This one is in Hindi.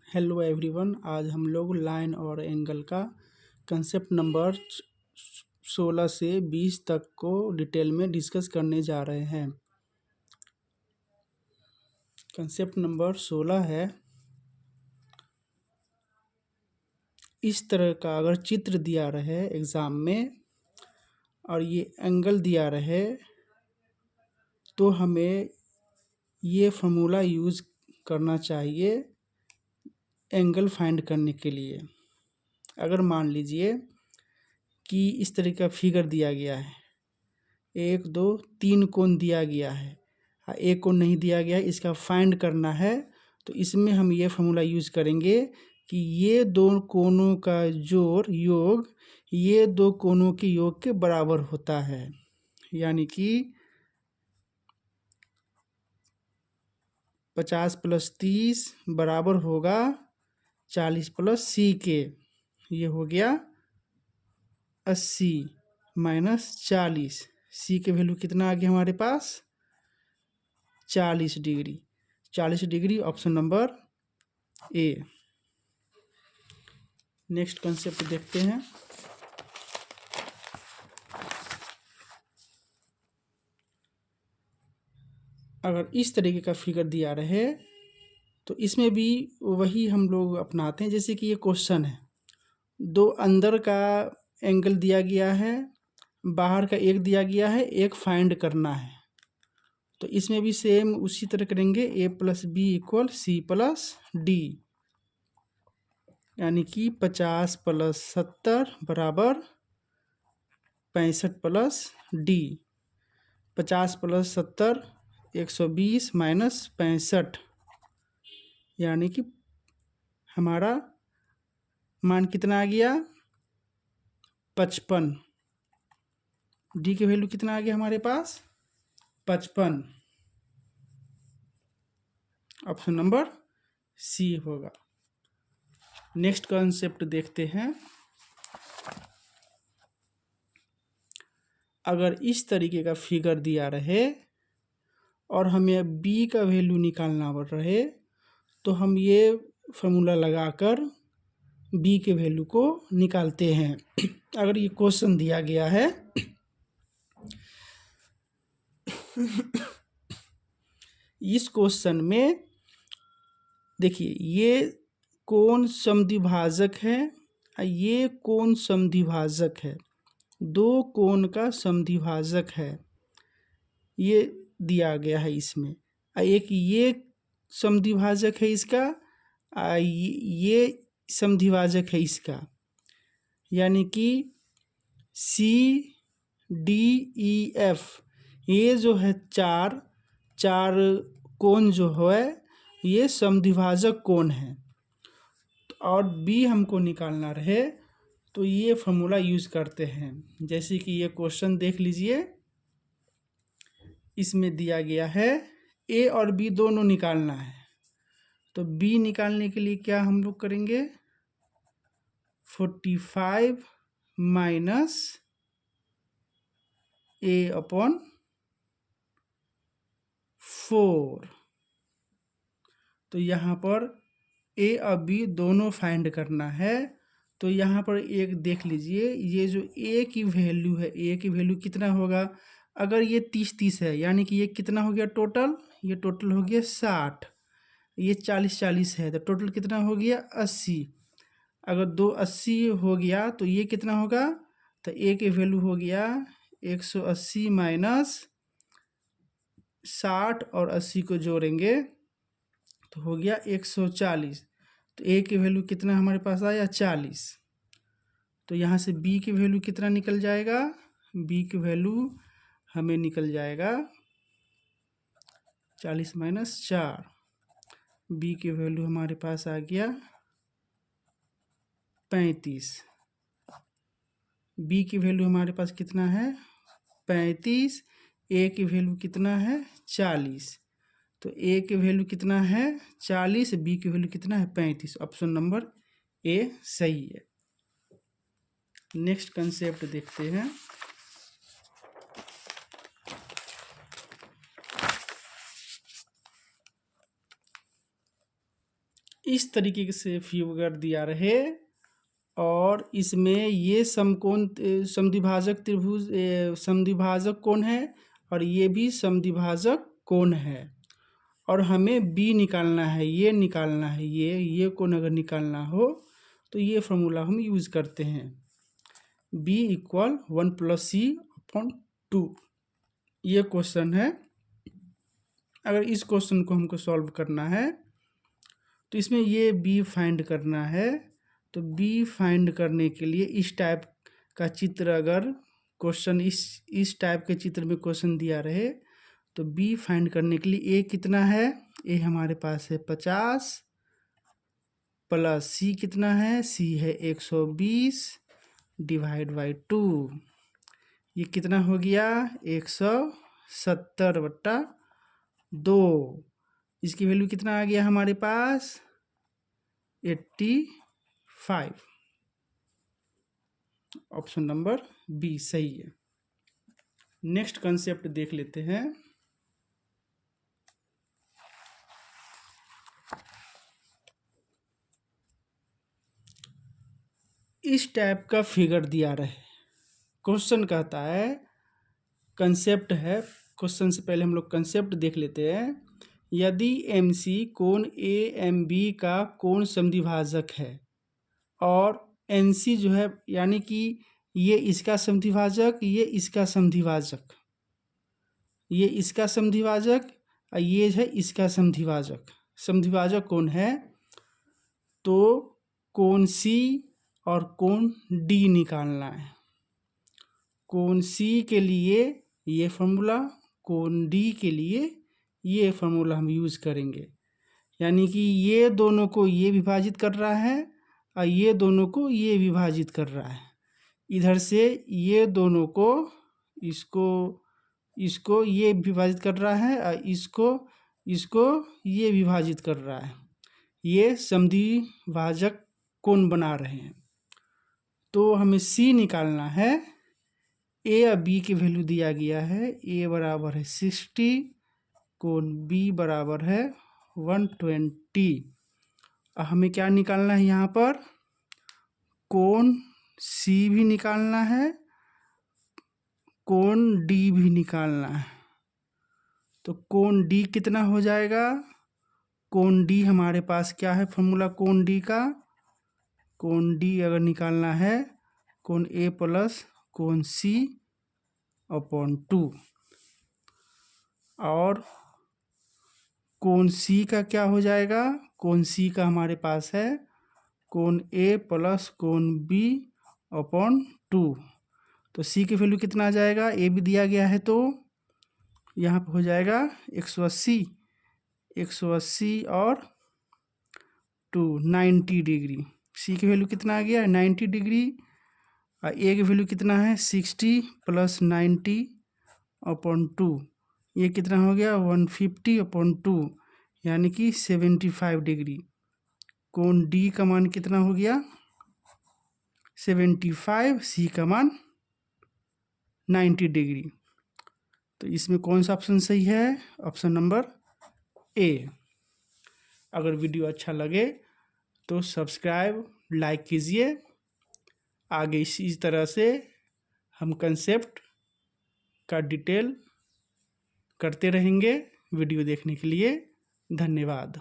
हेलो एवरीवन, आज हम लोग लाइन और एंगल का कंसेप्ट नंबर 16 से 20 तक को डिटेल में डिस्कस करने जा रहे हैं। कंसेप्ट नंबर 16 है, इस तरह का अगर चित्र दिया रहे एग्ज़ाम में और ये एंगल दिया रहे तो हमें ये फार्मूला यूज़ करना चाहिए एंगल फाइंड करने के लिए। अगर मान लीजिए कि इस तरह का फिगर दिया गया है, 1 2 3 कोण दिया गया है, एक कोण नहीं दिया गया है, इसका फाइंड करना है। तो इसमें हम ये फार्मूला यूज़ करेंगे कि ये दो कोणों का जोड़ योग ये दो कोणों के योग के बराबर होता है, यानी कि 50 + 30 बराबर होगा 40 + c के। ये हो गया 80 - 40। c के वैल्यू कितना आ गया हमारे पास? 40 degree. 40 degree option number A. Next concept देखते हैं। अगर इस तरीके का फिगर दिया रहे तो इसमें भी वही हम लोग अपनाते हैं, जैसे कि ये क्वेश्चन है, दो अंदर का एंगल दिया गया है, बाहर का एक दिया गया है, एक फाइंड करना है। तो इसमें भी सेम उसी तरह करेंगे, a + b = c + d, यानी कि 50 + 70 = 65 + d। 50 + 70 120 - 65, यानी कि हमारा मान कितना आ गया? 55। डी की वैल्यू कितना आ गया हमारे पास? 55। ऑप्शन नंबर सी होगा। नेक्स्ट कॉन्सेप्ट देखते हैं। अगर इस तरीके का फिगर दिया रहे और हमें बी का वैल्यू निकालना रहे तो हम ये फार्मूला लगाकर बी के वैल्यू को निकालते हैं। अगर ये क्वेश्चन दिया गया है इस क्वेश्चन में देखिए, ये कोण समद्विभाजक है, ये कोण समद्विभाजक है, दो कोण का समद्विभाजक है, ये दिया गया है इसमें। एक ये समद्विभाजक है इसका, ये समद्विभाजक है इसका, यानी कि सी डी ई एफ, ये जो है चार कोण जो है ये समद्विभाजक कोण है। और बी हमको निकालना रहे तो ये फार्मूला यूज़ करते हैं। जैसे कि ये क्वेश्चन देख लीजिए, इसमें दिया गया है ए और बी दोनों निकालना है। तो बी निकालने के लिए क्या हम लोग करेंगे? 45 - a/4। तो यहाँ पर ए और बी दोनों फाइंड करना है। तो यहाँ पर एक देख लीजिए, ये जो ए की वैल्यू है, ए की वैल्यू कितना होगा? अगर ये 30 है, यानी कि ये कितना हो गया टोटल? ये टोटल हो गया 60। ये 40 है, तो टोटल कितना हो गया? 80। अगर 2 80 हो गया तो ये कितना होगा? तो ए की वैल्यू हो गया 180 - 60 और 80 को जोड़ेंगे तो हो गया 140। तो ए की वैल्यू कितना हमारे पास आया? 40। तो यहाँ से बी की वैल्यू कितना निकल जाएगा? बी की वैल्यू हमें निकल जाएगा 40 - 4। बी की वैल्यू हमारे पास आ गया 35। बी की वैल्यू हमारे पास कितना है? 35। ए की वैल्यू कितना है? 40। तो ए की वैल्यू कितना है? 40। बी की वैल्यू कितना है? 35। ऑप्शन नंबर ए सही है। नेक्स्ट कंसेप्ट देखते हैं। इस तरीके से फिगर दिया रहे और इसमें ये समकोण समद्विभाजक त्रिभुज समद्विभाजक कोण है और ये भी समद्विभाजक कोण है और हमें बी निकालना है, ये निकालना है, ये कोण अगर निकालना हो तो ये फॉर्मूला हम यूज़ करते हैं, b इक्वल 1 + c/2। ये क्वेश्चन है। अगर इस क्वेश्चन को हमको सॉल्व करना है तो इसमें ये b फाइंड करना है। तो b फाइंड करने के लिए इस टाइप का चित्र, अगर क्वेश्चन इस टाइप के चित्र में क्वेश्चन दिया रहे तो b फाइंड करने के लिए a कितना है, a हमारे पास है 50 प्लस c कितना है, c है 120 डिवाइड बाई 2, ये कितना हो गया 170/2। इसकी वैल्यू कितना आ गया हमारे पास 85। ऑप्शन नंबर बी सही है। नेक्स्ट कंसेप्ट देख लेते हैं। इस टाइप का फिगर दिया रहे, क्वेश्चन कहता है, कंसेप्ट है, क्वेश्चन से पहले हम लोग कंसेप्ट देख लेते हैं। यदि MC कोण AMB का कोण समद्विभाजक है और NC जो है यानी कि ये इसका समद्विभाजक, ये इसका समद्विभाजक, ये इसका समद्विभाजक और ये है इसका समद्विभाजक, समद्विभाजक कोण है, तो कोण C और कोण D निकालना है। कोण C के लिए ये फॉर्मूला, कोण D के लिए ये फॉर्मूला हम यूज़ करेंगे। यानी कि ये दोनों को ये विभाजित कर रहा है और ये दोनों को ये विभाजित कर रहा है। इधर से ये दोनों को इसको ये विभाजित कर रहा है और इसको ये विभाजित कर रहा है। ये समद्विभाजक कोण बना रहे हैं। तो हमें C निकालना है। A और B की वैल्यू दिया गया है। A बराबर है 60, कोण B बराबर है 120। हमें क्या निकालना है यहाँ पर, कोण C भी निकालना है, कोण D भी निकालना है। तो कोण D कितना हो जाएगा, कोण D हमारे पास क्या है फॉर्मूला कोण D का, कोण D अगर निकालना है कोण A प्लस कोण C/2 और कोण C का क्या हो जाएगा, कोण C का हमारे पास है कोण A प्लस कोण B/2। तो C की वैल्यू कितना आ जाएगा, A भी दिया गया है तो यहाँ पर हो जाएगा 180 और 2 90 डिग्री। C की वैल्यू कितना आ गया 90 डिग्री और A की वैल्यू कितना है 60 + 90/2, ये कितना हो गया 150/2 यानी कि 75 डिग्री। कोण D का मान कितना हो गया 75, C का मान 90 डिग्री। तो इसमें कौन सा ऑप्शन सही है, ऑप्शन नंबर A। अगर वीडियो अच्छा लगे तो सब्सक्राइब लाइक कीजिए। आगे इसी तरह से हम कंसेप्ट का डिटेल करते रहेंगे। वीडियो देखने के लिए धन्यवाद।